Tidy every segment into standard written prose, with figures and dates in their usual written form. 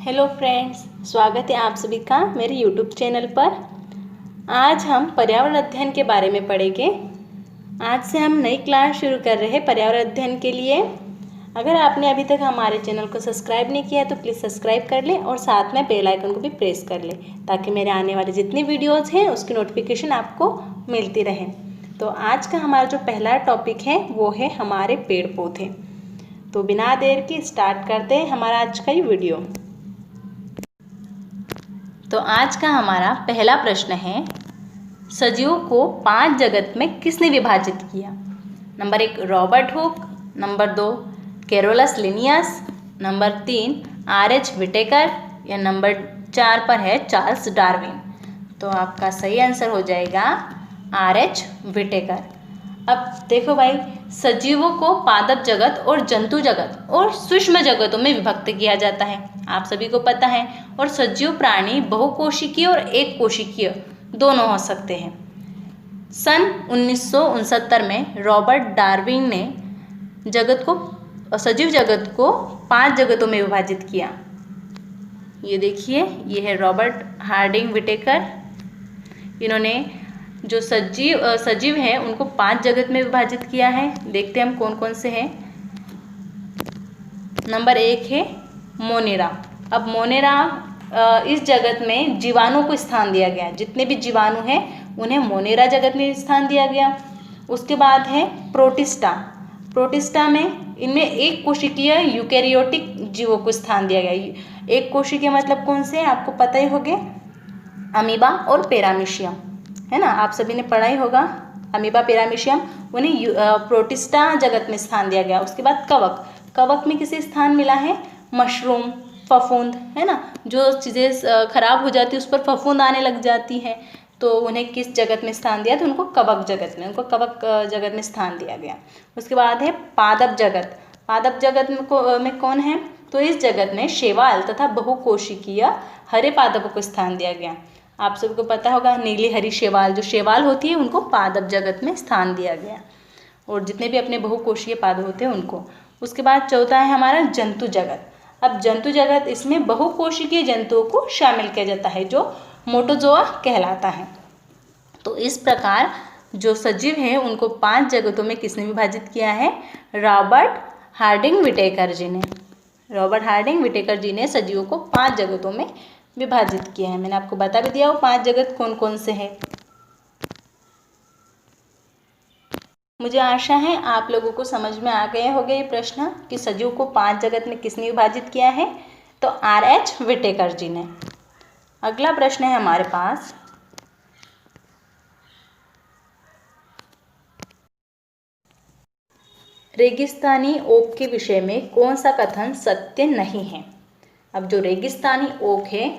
Hello friends, स्वागत है आप सभी का मेरे यूट्यूब चैनल पर। आज हम पर्यावरण अध्ययन के बारे में पढ़ेंगे। आज से हम नई क्लास शुरू कर रहे हैं पर्यावरण अध्ययन के लिए। अगर आपने अभी तक हमारे चैनल को सब्सक्राइब नहीं किया है तो प्लीज़ सब्सक्राइब कर लें और साथ में बेल आइकन को भी प्रेस कर लें ताकि मेरे आने वाले जितनी वीडियोज़ हैं उसकी नोटिफिकेशन आपको मिलती रहे। तो आज का हमारा जो पहला टॉपिक है वो है हमारे पेड़ पौधे। तो बिना देर के स्टार्ट करते हैं हमारा आज का ये वीडियो। तो आज का हमारा पहला प्रश्न है, सजीवों को 5 जगत में किसने विभाजित किया? Number 1 Robert Hooke, number 2 Carolus Linnaeus, number 3 R.H. Whittaker या नंबर 4 पर है चार्ल्स डार्विन। तो आपका सही आंसर हो जाएगा R.H. विटेकर। अब देखो भाई, सजीवों को पादप जगत और जंतु जगत और सूक्ष्म जगतों में विभक्त किया जाता है, आप सभी को पता है। और सजीव प्राणी बहुकोशिकीय और एक कोशिकीय दोनों हो सकते हैं। सन 1969 में रॉबर्ट डार्विन ने सजीव जगत को 5 जगतों में विभाजित किया। ये देखिए, ये है रॉबर्ट हार्डिंग विटेकर। इन्होंने जो सजीव हैं उनको 5 जगत में विभाजित किया है। देखते हैं हम कौन कौन से हैं। नंबर 1 है मोनेरा। अब मोनेरा इस जगत में जीवाणु को स्थान दिया गया, जितने भी जीवाणु हैं उन्हें मोनेरा जगत में स्थान दिया गया। उसके बाद है प्रोटिस्टा। प्रोटिस्टा में इनमें एक कोशिकीय यूकैरियोटिक जीवों को स्थान दिया गया। एक कोशिकीय मतलब कौन से, आपको पता ही होंगे, अमीबा और पैरामीशियम, है ना, आप सभी ने पढ़ा ही होगा। अमीबा पैरामीशियम, उन्हें प्रोटिस्टा जगत में स्थान दिया गया। उसके बाद कवक। कवक में किसे स्थान मिला है? मशरूम, फफूंद, है ना, जो चीज़ें खराब हो जाती है उस पर फफूंद आने लग जाती है, तो उन्हें किस जगत में स्थान दिया? तो उनको कवक जगत में स्थान दिया गया। उसके बाद है पादप जगत। पादप जगत में कौन है? तो इस जगत में शैवाल तथा बहुकोशिकीय हरे पादपों को स्थान दिया गया। आप सबको पता होगा, नीली हरी शैवाल, जो शैवाल होती है उनको पादप जगत में स्थान दिया गया, और जितने भी अपने बहुकोशीय पादप होते हैं उनको। उसके बाद चौथा है हमारा जंतु जगत। अब जंतु जगत, इसमें बहुकोशिकीय जंतुओं को शामिल किया जाता है जो मोटोजोआ कहलाता है। तो इस प्रकार जो सजीव हैं उनको 5 जगतों में किसने विभाजित किया है? रॉबर्ट हार्डिंग विटेकर जी ने। रॉबर्ट हार्डिंग विटेकर जी ने सजीवों को 5 जगतों में विभाजित किया है। मैंने आपको बता भी दिया वो 5 जगत कौन कौन से हैं। मुझे आशा है आप लोगों को समझ में आ गए होंगे ये प्रश्न कि सजीव को 5 जगत में किसने विभाजित किया है? तो R.H. विटेकर जी ने। अगला प्रश्न है हमारे पास, रेगिस्तानी ओक के विषय में कौन सा कथन सत्य नहीं है? अब जो रेगिस्तानी ओक है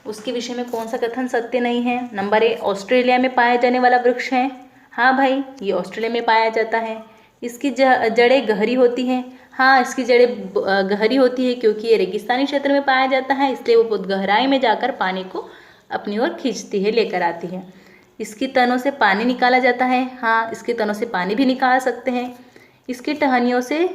उसके विषय में कौन सा कथन सत्य नहीं है? नंबर 1 ऑस्ट्रेलिया में पाया जाने वाला वृक्ष है। हाँ भाई, ये ऑस्ट्रेलिया में पाया जाता है। इसकी जड़ें गहरी होती हैं। हाँ, इसकी जड़ें गहरी होती है क्योंकि ये रेगिस्तानी क्षेत्र में पाया जाता है, इसलिए वो बहुत गहराई में जाकर पानी को अपनी ओर खींचती है, लेकर आती है। इसकी तनों से पानी निकाला जाता है। हाँ, इसकी तनों से पानी भी निकाल सकते हैं। इसकी टहनियों से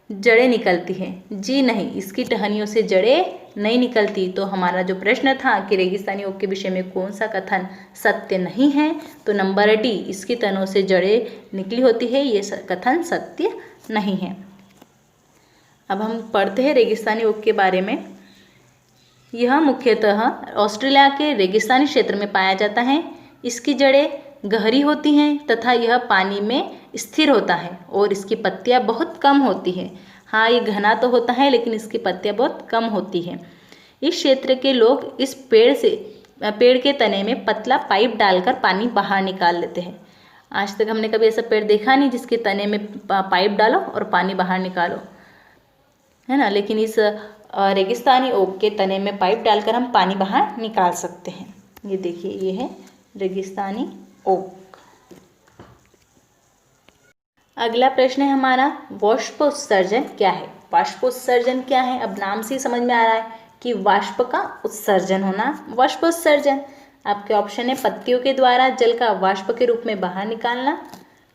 जड़ें निकलती हैं। जी नहीं, इसकी टहनियों से जड़ें नहीं निकलती। तो हमारा जो प्रश्न था कि रेगिस्तानी ओक के विषय में कौन सा कथन सत्य नहीं है, तो नंबर डी, इसकी तनों से जड़ें निकली होती है, ये कथन सत्य नहीं है। अब हम पढ़ते हैं रेगिस्तानी ओक के बारे में। यह मुख्यतः ऑस्ट्रेलिया के रेगिस्तानी क्षेत्र में पाया जाता है। इसकी जड़ें गहरी होती हैं तथा यह पानी में स्थिर होता है और इसकी पत्तियां बहुत कम होती हैं। हाँ, ये घना तो होता है लेकिन इसकी पत्तियां बहुत कम होती हैं। इस क्षेत्र के लोग इस पेड़ के तने में पतला पाइप डालकर पानी बाहर निकाल लेते हैं। आज तक हमने कभी ऐसा पेड़ देखा नहीं जिसके तने में पाइप डालो और पानी बाहर निकालो, है ना, लेकिन इस रेगिस्तानी ओक के तने में पाइप डालकर हम पानी बाहर निकाल सकते हैं। ये देखिए, ये है रेगिस्तानी ओक। अगला प्रश्न है हमारा, वाष्पोत्सर्जन क्या है? वाष्पोत्सर्जन क्या है? अब नाम से ही समझ में आ रहा है कि वाष्प का उत्सर्जन होना वाष्पोत्सर्जन। आपके ऑप्शन है पत्तियों के द्वारा जल का वाष्प के रूप में बाहर निकालना,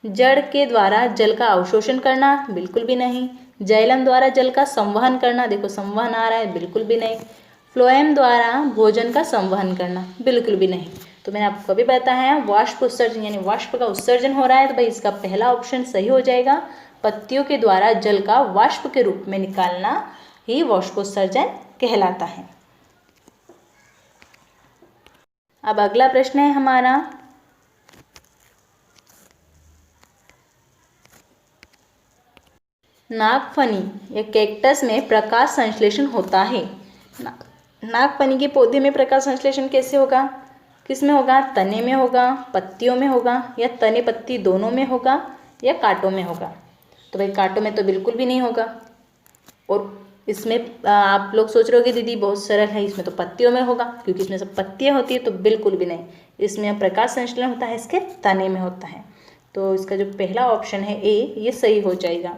जड़ के द्वारा जल का अवशोषण करना, बिल्कुल भी नहीं। जाइलम द्वारा जल का संवहन करना, देखो संवहन आ रहा है, बिल्कुल भी नहीं। फ्लोएम द्वारा भोजन का संवहन करना, बिल्कुल भी नहीं। तो मैंने आपको अभी बताया वाष्प उत्सर्जन यानी वाष्प का उत्सर्जन हो रहा है, तो भाई इसका पहला ऑप्शन सही हो जाएगा। पत्तियों के द्वारा जल का वाष्प के रूप में निकालना ही वाष्पोत्सर्जन कहलाता है। अब अगला प्रश्न है हमारा, नागफनी या कैक्टस में प्रकाश संश्लेषण होता है। नागफनी के पौधे में प्रकाश संश्लेषण कैसे होगा, किस में होगा? तने में होगा, पत्तियों में होगा, या तने पत्ती दोनों में होगा, या कांटों में होगा? तो भाई कांटों में तो बिल्कुल भी नहीं होगा। और इसमें आप लोग सोच रहे हो कि दीदी बहुत सरल है, इसमें तो पत्तियों में होगा, क्योंकि इसमें सब पत्तियां होती है। तो बिल्कुल भी नहीं, इसमें प्रकाश संश्लेषण होता है इसके तने में होता है। तो इसका जो पहला ऑप्शन है ए, ये सही हो जाएगा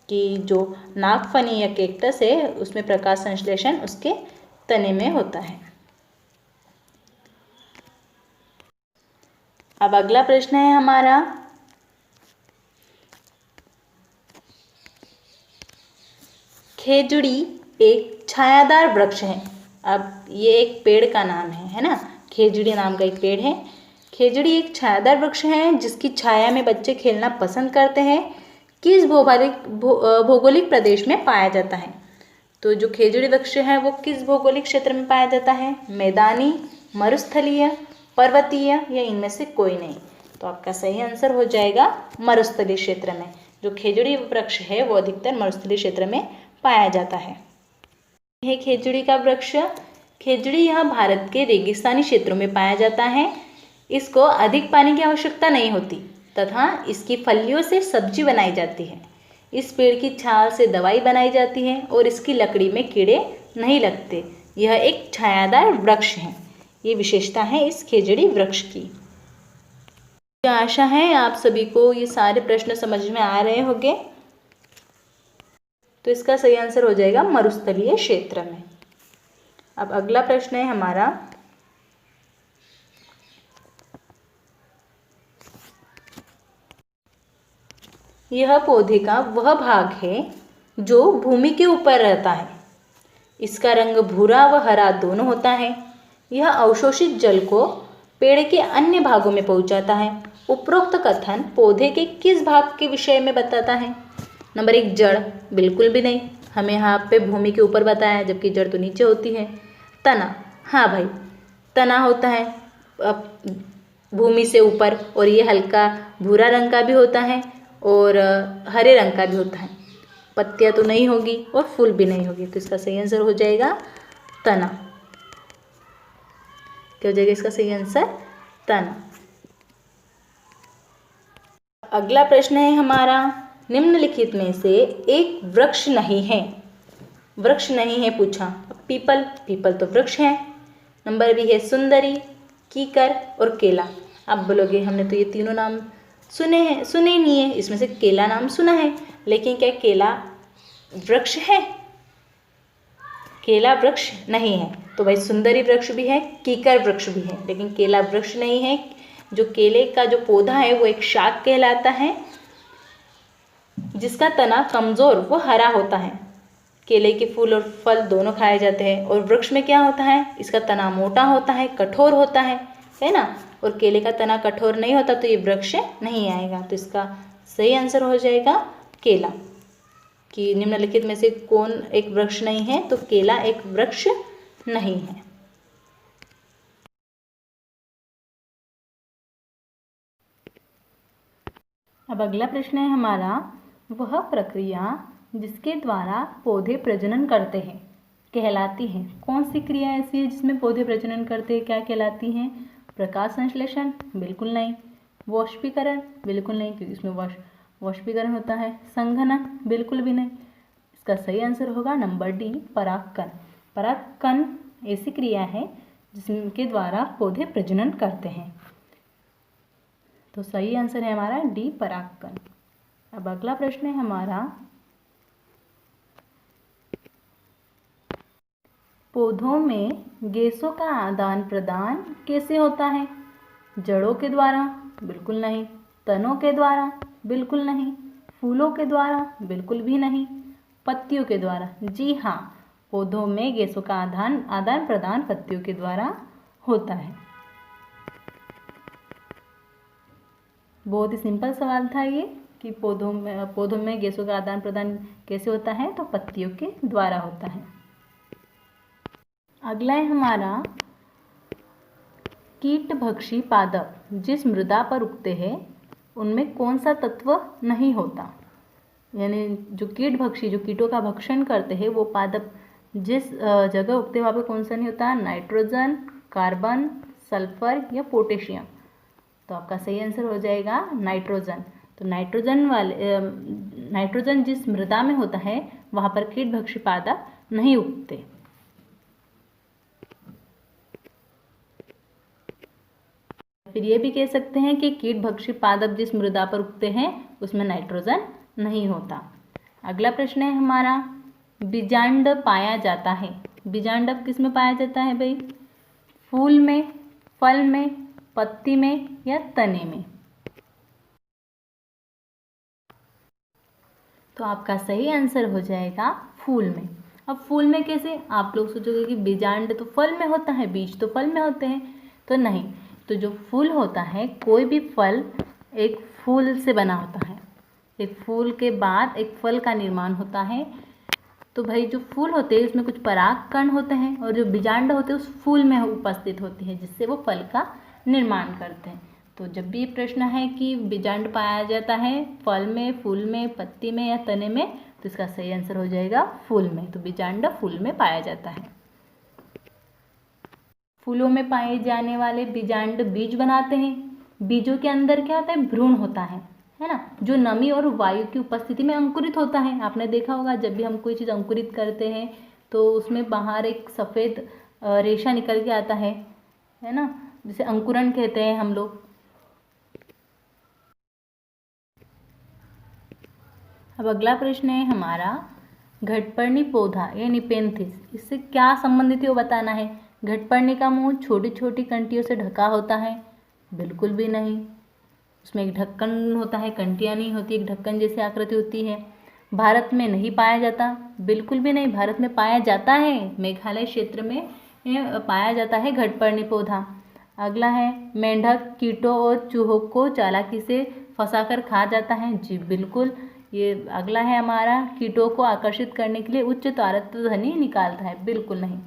कि जो नागफनी या कैक्टस है उसमें प्रकाश संश्लेषण उसके तने में होता है। अब अगला प्रश्न है हमारा, खेजड़ी एक छायादार वृक्ष है। अब ये एक पेड़ का नाम है ना, खेजड़ी नाम का एक पेड़ है। खेजड़ी एक छायादार वृक्ष है जिसकी छाया में बच्चे खेलना पसंद करते हैं। किस भौगोलिक प्रदेश में पाया जाता है? तो जो खेजड़ी वृक्ष है वो किस भौगोलिक क्षेत्र में पाया जाता है? मैदानी, मरुस्थलीय, पर्वतीय, या इनमें से कोई नहीं? तो आपका सही आंसर हो जाएगा मरुस्थलीय क्षेत्र में। जो खेजड़ी वृक्ष है वो अधिकतर मरुस्थलीय क्षेत्र में पाया जाता है। यह खेजड़ी का वृक्ष, खेजड़ी यह भारत के रेगिस्तानी क्षेत्रों में पाया जाता है। इसको अधिक पानी की आवश्यकता नहीं होती तथा इसकी फलियों से सब्जी बनाई जाती है। इस पेड़ की छाल से दवाई बनाई जाती है और इसकी लकड़ी में कीड़े नहीं लगते। यह एक छायादार वृक्ष है। ये विशेषता है इस खेजड़ी वृक्ष की। मुझे आशा है आप सभी को ये सारे प्रश्न समझ में आ रहे होंगे। तो इसका सही आंसर हो जाएगा मरुस्थलीय क्षेत्र में। अब अगला प्रश्न है हमारा, यह पौधे का वह भाग है जो भूमि के ऊपर रहता है। इसका रंग भूरा व हरा दोनों होता है। यह अवशोषित जल को पेड़ के अन्य भागों में पहुंचाता है। उपरोक्त कथन पौधे के किस भाग के विषय में बताता है? नंबर 1 जड़, बिल्कुल भी नहीं, हमें यहाँ पे भूमि के ऊपर बताया है जबकि जड़ तो नीचे होती है। तना, हाँ भाई तना होता है भूमि से ऊपर, और ये हल्का भूरा रंग का भी होता है और हरे रंग का भी होता है। पत्तियाँ तो नहीं होगी और फूल भी नहीं होगी। तो इसका सही आंसर हो जाएगा तना। क्या हो जाएगा इसका सही आंसर? तना। अगला प्रश्न है हमारा, निम्नलिखित में से एक वृक्ष नहीं है। वृक्ष नहीं है पूछा। पीपल, पीपल तो वृक्ष है। नंबर बी है सुंदरी, कीकर और केला। आप बोलोगे हमने तो ये तीनों नाम सुने हैं, सुने ही नहीं है। इसमें से केला नाम सुना है, लेकिन क्या केला वृक्ष है? केला वृक्ष नहीं है। तो भाई सुंदरी वृक्ष भी है, कीकर वृक्ष भी है, लेकिन केला वृक्ष नहीं है। जो केले का जो पौधा है वो एक शाक कहलाता है जिसका तना कमजोर व हरा होता है। केले के फूल और फल दोनों खाए जाते हैं। और वृक्ष में क्या होता है? इसका तना मोटा होता है, कठोर होता है ना। और केले का तना कठोर नहीं होता तो ये वृक्ष नहीं आएगा। तो इसका सही आंसर हो जाएगा केला। कि निम्नलिखित में से कौन एक वृक्ष नहीं है? तो केला एक वृक्ष नहीं है। अब अगला प्रश्न है हमारा, वह प्रक्रिया जिसके द्वारा पौधे प्रजनन करते हैं कहलाती है? कौन सी क्रिया ऐसी है जिसमें पौधे प्रजनन करते हैं? क्या कहलाती हैं? प्रकाश संश्लेषण, बिल्कुल नहीं। वाष्पीकरण, बिल्कुल नहीं, क्योंकि इसमें वाष्पीकरण होता है। संघनन, बिल्कुल भी नहीं। इसका सही आंसर होगा नंबर डी, परागकण। परागकण ऐसी क्रिया है जिसके द्वारा पौधे प्रजनन करते हैं। तो सही आंसर है हमारा डी, परागकण। अब अगला प्रश्न है हमारा, पौधों में गैसों का आदान प्रदान कैसे होता है? जड़ों के द्वारा, बिल्कुल नहीं। तनों के द्वारा, बिल्कुल नहीं। फूलों के द्वारा, बिल्कुल भी नहीं। पत्तियों के द्वारा, जी हाँ, पौधों में गैसों का आदान प्रदान पत्तियों के द्वारा होता है। बहुत ही सिंपल सवाल था ये कि पौधों में गैसों का आदान प्रदान कैसे होता है, तो पत्तियों के द्वारा होता है। अगला है हमारा कीटभक्षी पादप जिस मृदा पर उगते हैं उनमें कौन सा तत्व नहीं होता। यानी जो कीटभक्षी, जो कीटों का भक्षण करते हैं, वो पादप जिस जगह उगते हैं वहाँ पे कौन सा नहीं होता, नाइट्रोजन, कार्बन, सल्फर या पोटेशियम। तो आपका सही आंसर हो जाएगा नाइट्रोजन। तो नाइट्रोजन जिस मृदा में होता है वहाँ पर कीटभक्षी पादप नहीं उगते। फिर ये भी कह सकते हैं कि कीटभक्षी पादप जिस मृदा पर उगते हैं उसमें नाइट्रोजन नहीं होता। अगला प्रश्न है हमारा, बीजांड पाया जाता है। बीजांड किस में पाया जाता है भाई? फूल में, फल में, पत्ती में या तने में? तो आपका सही आंसर हो जाएगा फूल में। अब फूल में कैसे? आप लोग सोचोगे कि बीजांड तो फल में होता है, बीज तो फल में होते हैं, तो नहीं। तो जो फूल होता है, कोई भी फल एक फूल से बना होता है, एक फूल के बाद एक फल का निर्माण होता है। तो भाई जो फूल होते हैं उसमें कुछ पराग कण होते हैं और जो बीजांड होते हैं उस फूल में उपस्थित होती है, जिससे वो फल का निर्माण करते हैं। तो जब भी प्रश्न है कि बीजांड पाया जाता है फल में, फूल में, पत्ती में या तने में, तो इसका सही आंसर हो जाएगा फूल में। तो बीजांड फूल में पाया जाता है। फूलों में पाए जाने वाले बीजांड बीज बनाते हैं। बीजों के अंदर क्या होता है? भ्रूण होता है ना, जो नमी और वायु की उपस्थिति में अंकुरित होता है। आपने देखा होगा जब भी हम कोई चीज़ अंकुरित करते हैं तो उसमें बाहर एक सफ़ेद रेशा निकल के आता है ना, जिसे अंकुरण कहते हैं हम लोग। अब अगला प्रश्न है हमारा, घटपर्णी पौधा या निपेंथिस, इससे क्या संबंधित है वो बताना है। घटपर्णी का मुंह छोटी छोटी कंटियों से ढका होता है? बिल्कुल भी नहीं। उसमें एक ढक्कन होता है, कंटियाँ नहीं होती, एक ढक्कन जैसी आकृति होती है। भारत में नहीं पाया जाता? बिल्कुल भी नहीं, भारत में पाया जाता है, मेघालय क्षेत्र में पाया जाता है घटपर्णी पौधा। अगला है, मेंढक कीटों और चूहों को चालाकी से फंसाकर खा जाता है? जी बिल्कुल। ये अगला है हमारा, कीटों को आकर्षित करने के लिए उच्च तारक ध्वनि निकालता है? बिल्कुल नहीं,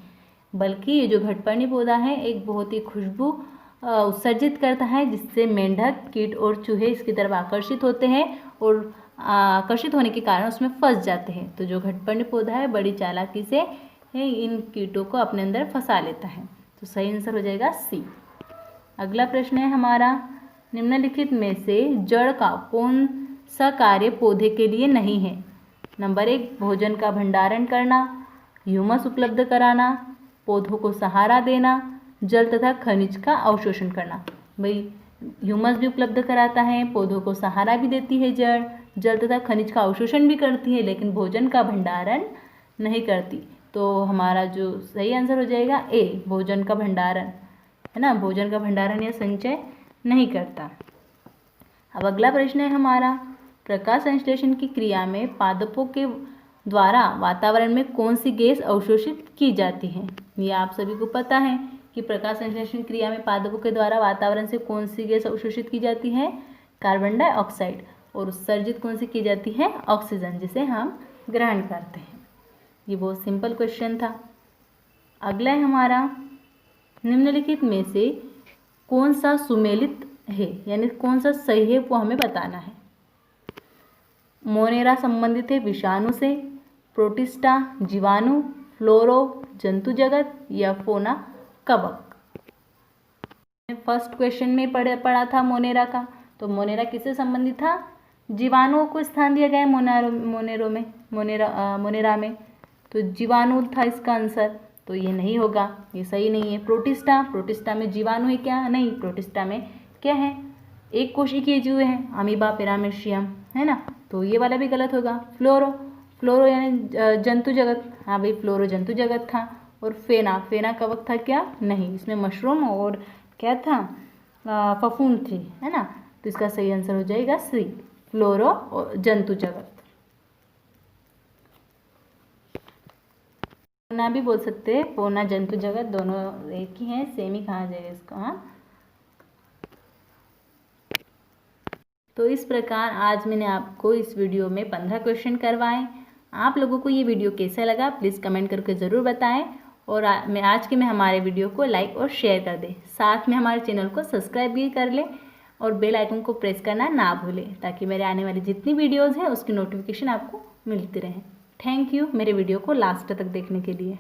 बल्कि ये जो घटपर्णी पौधा है एक बहुत ही खुशबू उत्सर्जित करता है, जिससे मेंढक, कीट और चूहे इसकी तरफ आकर्षित होते हैं और आकर्षित होने के कारण उसमें फंस जाते हैं। तो जो घटपर्णी पौधा है बड़ी चालाकी से इन कीटों को अपने अंदर फंसा लेता है। तो सही आंसर हो जाएगा सी। अगला प्रश्न है हमारा, निम्नलिखित में से जड़ का कौन सा कार्य पौधे के लिए नहीं है? नंबर 1, भोजन का भंडारण करना, ह्यूमस उपलब्ध कराना, पौधों को सहारा देना, जल तथा खनिज का अवशोषण करना। भाई ह्यूमस भी उपलब्ध कराता है, पौधों को सहारा भी देती है जड़, जल तथा खनिज का अवशोषण भी करती है, लेकिन भोजन का भंडारण नहीं करती। तो हमारा जो सही आंसर हो जाएगा ए, भोजन का भंडारण, है ना, भोजन का भंडारण या संचय नहीं करता। अब अगला प्रश्न है हमारा, प्रकाश संश्लेषण की क्रिया में पादपों के द्वारा वातावरण में कौन सी गैस अवशोषित की जाती है? ये आप सभी को पता है कि प्रकाश संश्लेषण क्रिया में पादपों के द्वारा वातावरण से कौन सी गैस अवशोषित की जाती है? Carbon dioxide. और उत्सर्जित कौन सी की जाती है? ऑक्सीजन, जिसे हम ग्रहण करते हैं। ये बहुत सिंपल क्वेश्चन था। अगला है हमारा, निम्नलिखित में से कौन सा सुमेलित है, यानी कौन सा सही है वो हमें बताना है। मोनेरा संबंधित है विषाणु से, प्रोटिस्टा जीवाणु, फ्लोरो जंतु जगत या फोना कवक। फर्स्ट क्वेश्चन में पढ़ा था मोनेरा का, तो मोनेरा किससे संबंधित था? जीवाणुओं को स्थान दिया गया है मोनेरा में, तो जीवाणु था इसका आंसर, तो ये नहीं होगा, ये सही नहीं है। प्रोटिस्टा में जीवाणु है क्या? नहीं, प्रोटिस्टा में क्या है? एक कोशिकीय जीव है, अमीबा, पैरामीशियम, है ना, तो ये वाला भी गलत होगा। फ्लोरो यानी जंतु जगत, हाँ भाई फ्लोरो जंतु जगत था। और फेना कवक था क्या? नहीं, इसमें मशरूम और क्या था? फफूंद थी, है ना, तो इसका सही आंसर हो जाएगा सी, फ्लोरो और जंतु जगत। पौना भी बोल सकते हैं, पौना जंतु जगत दोनों एक ही हैं, सेम ही कहा जाएगा इसको। हाँ, तो इस प्रकार आज मैंने आपको इस वीडियो में 15 क्वेश्चन करवाए। आप लोगों को ये वीडियो कैसा लगा प्लीज़ कमेंट करके ज़रूर बताएं, और आज के हमारे वीडियो को लाइक और शेयर कर दें। साथ में हमारे चैनल को सब्सक्राइब भी कर लें और बेल आइकन को प्रेस करना ना भूलें, ताकि मेरे आने वाली जितनी वीडियोज़ हैं उसकी नोटिफिकेशन आपको मिलती रहे। थैंक यू मेरे वीडियो को लास्ट तक देखने के लिए।